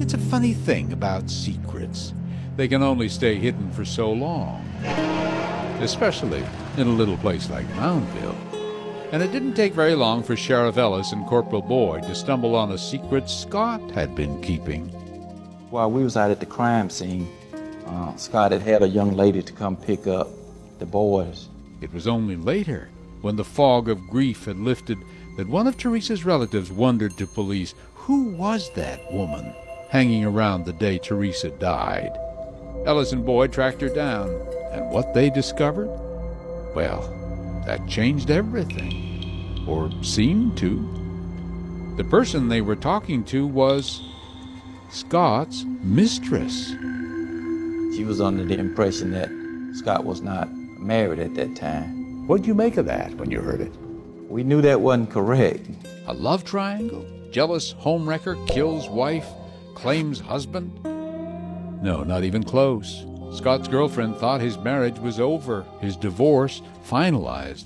It's a funny thing about secrets. They can only stay hidden for so long, especially in a little place like Moundville. And it didn't take very long for Sheriff Ellis and Corporal Boyd to stumble on a secret Scott had been keeping. While we was out at the crime scene, Scott had a young lady to come pick up the boys. It was only later, when the fog of grief had lifted, that one of Teresa's relatives wondered to police, who was that woman hanging around the day Teresa died? Ellis and Boyd tracked her down, and what they discovered? Well, that changed everything, or seemed to. The person they were talking to was Scott's mistress. She was under the impression that Scott was not married at that time. What'd you make of that when you heard it? We knew that wasn't correct. A love triangle? Jealous homewrecker kills wife, claims husband? No, not even close. Scott's girlfriend thought his marriage was over, his divorce finalized.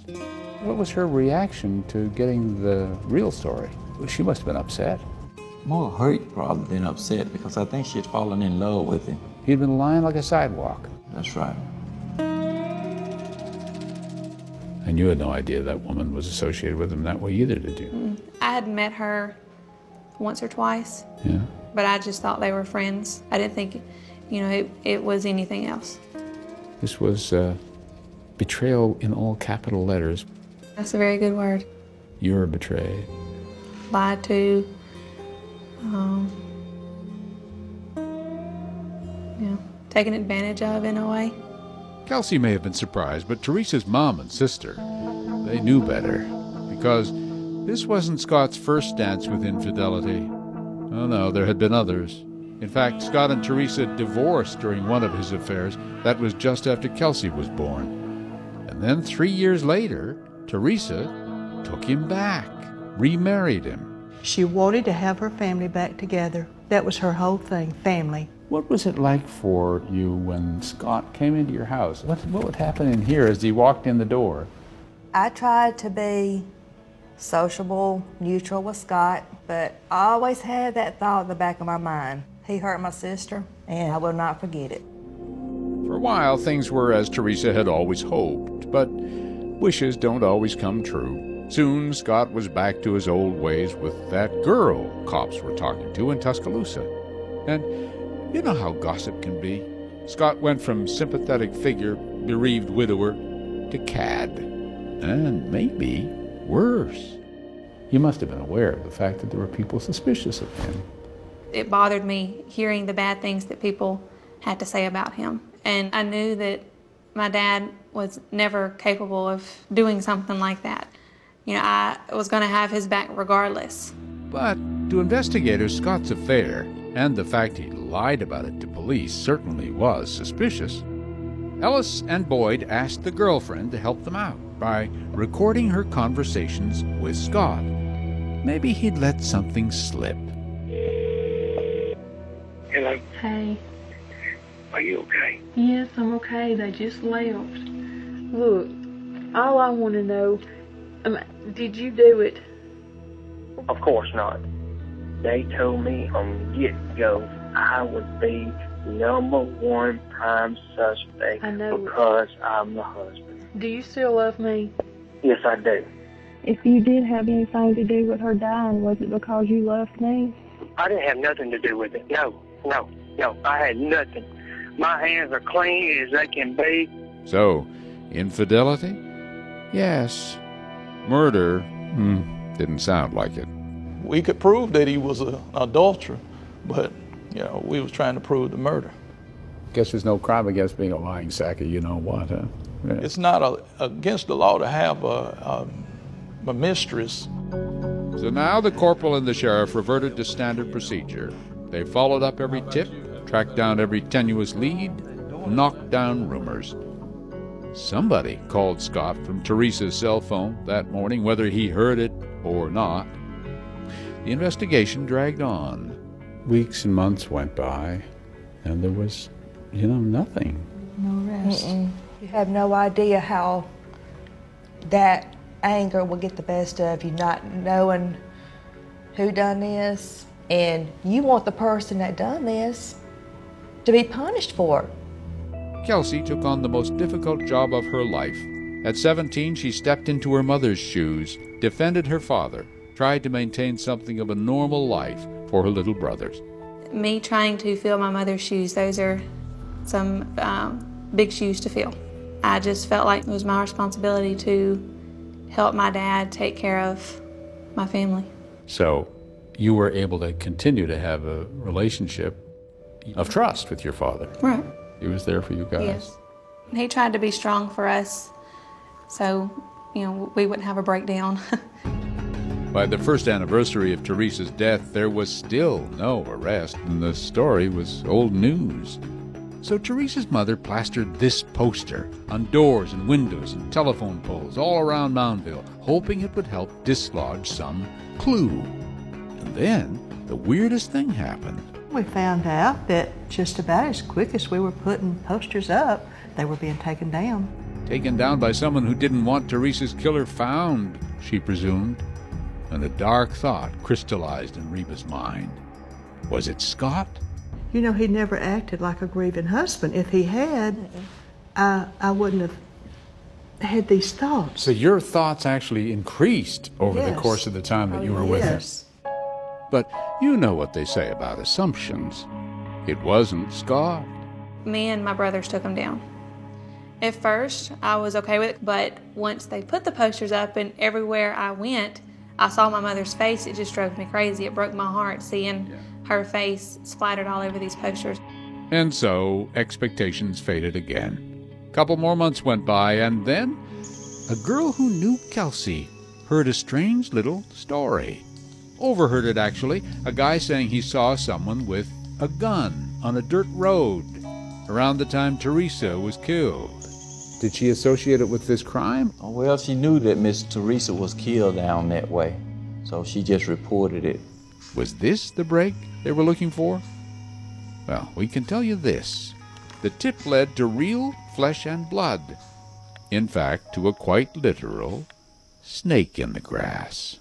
What was her reaction to getting the real story? She must have been upset. More hurt probably than upset, because I think she had fallen in love with him. He'd been lying like a sidewalk. That's right. And you had no idea that woman was associated with him that way either, did you? I had met her once or twice. Yeah. But I just thought they were friends. I didn't think, it was anything else. This was betrayal in all capital letters. That's a very good word. You were betrayed. Lied to. Taken advantage of in a way. Kelsey may have been surprised, but Teresa's mom and sister, they knew better, because this wasn't Scott's first dance with infidelity. Oh no, there had been others. In fact, Scott and Teresa divorced during one of his affairs. That was just after Kelsey was born. And then 3 years later, Teresa took him back, remarried him. She wanted to have her family back together. That was her whole thing, family. What was it like for you when Scott came into your house? What would happen in here as he walked in the door? I tried to be sociable, neutral with Scott, but I always had that thought in the back of my mind. He hurt my sister, and I will not forget it. For a while, things were as Teresa had always hoped, but wishes don't always come true. Soon, Scott was back to his old ways with that girl cops were talking to in Tuscaloosa. And you know how gossip can be. Scott went from sympathetic figure, bereaved widower, to cad. And maybe worse. You must have been aware of the fact that there were people suspicious of him. It bothered me hearing the bad things that people had to say about him. And I knew that my dad was never capable of doing something like that. I was going to have his back regardless. But to investigators, Scott's affair and the fact he lied about it to police certainly was suspicious. Ellis and Boyd asked the girlfriend to help them out by recording her conversations with Scott. Maybe he'd let something slip. Hello. Hey. Are you okay? Yes, I'm okay. They just left. Look, all I want to know, did you do it? Of course not. They told me on the get-go I would be #1 prime suspect because I'm the husband. Do you still love me? Yes, I do. If you did have anything to do with her dying, was it because you loved me? I didn't have nothing to do with it. No. I had nothing. My hands are clean as they can be. So, infidelity? Yes. Murder? Didn't sound like it. We could prove that he was an adulterer, but, we was trying to prove the murder. Guess there's no crime against being a lying sack of you-know-what, huh? Yeah. It's not against the law to have a mistress. So now the corporal and the sheriff reverted to standard procedure. They followed up every tip, tracked down every tenuous lead, knocked down rumors. Somebody called Scott from Teresa's cell phone that morning, whether he heard it or not. The investigation dragged on. Weeks and months went by, and there was, nothing. No rest. You have no idea how that anger will get the best of you, not knowing who done this, And you want the person that done this to be punished for it. Kelsey took on the most difficult job of her life. At 17, she stepped into her mother's shoes, defended her father, tried to maintain something of a normal life for her little brothers. Me trying to fill my mother's shoes, those are some big shoes to fill. I just felt like it was my responsibility to help my dad take care of my family. So you were able to continue to have a relationship of trust with your father. Right. He was there for you guys. Yes. He tried to be strong for us so, we wouldn't have a breakdown. By the first anniversary of Teresa's death, there was still no arrest, and the story was old news. So Teresa's mother plastered this poster on doors and windows and telephone poles all around Moundville, hoping it would help dislodge some clue. And then the weirdest thing happened. We found out that just about as quick as we were putting posters up, they were being taken down. Taken down by someone who didn't want Teresa's killer found, she presumed. And a dark thought crystallized in Reba's mind. Was it Scott? He never acted like a grieving husband. If he had, I wouldn't have had these thoughts. So your thoughts actually increased over Yes. the course of the time that you were with him. Yes. But you know what they say about assumptions. It wasn't Scott. Me and my brothers took him down. At first, I was okay with it, but once they put the posters up and everywhere I went, I saw my mother's face. It just drove me crazy. It broke my heart seeing her face splattered all over these posters. And so expectations faded again. A couple more months went by, and then a girl who knew Kelsey heard a strange little story. Overheard it, actually. A guy saying he saw someone with a gun on a dirt road around the time Teresa was killed. Did she associate it with this crime? Well, she knew that Miss Teresa was killed down that way, so she just reported it. Was this the break they were looking for? Well, we can tell you this. The tip led to real flesh and blood. In fact, to a quite literal snake in the grass.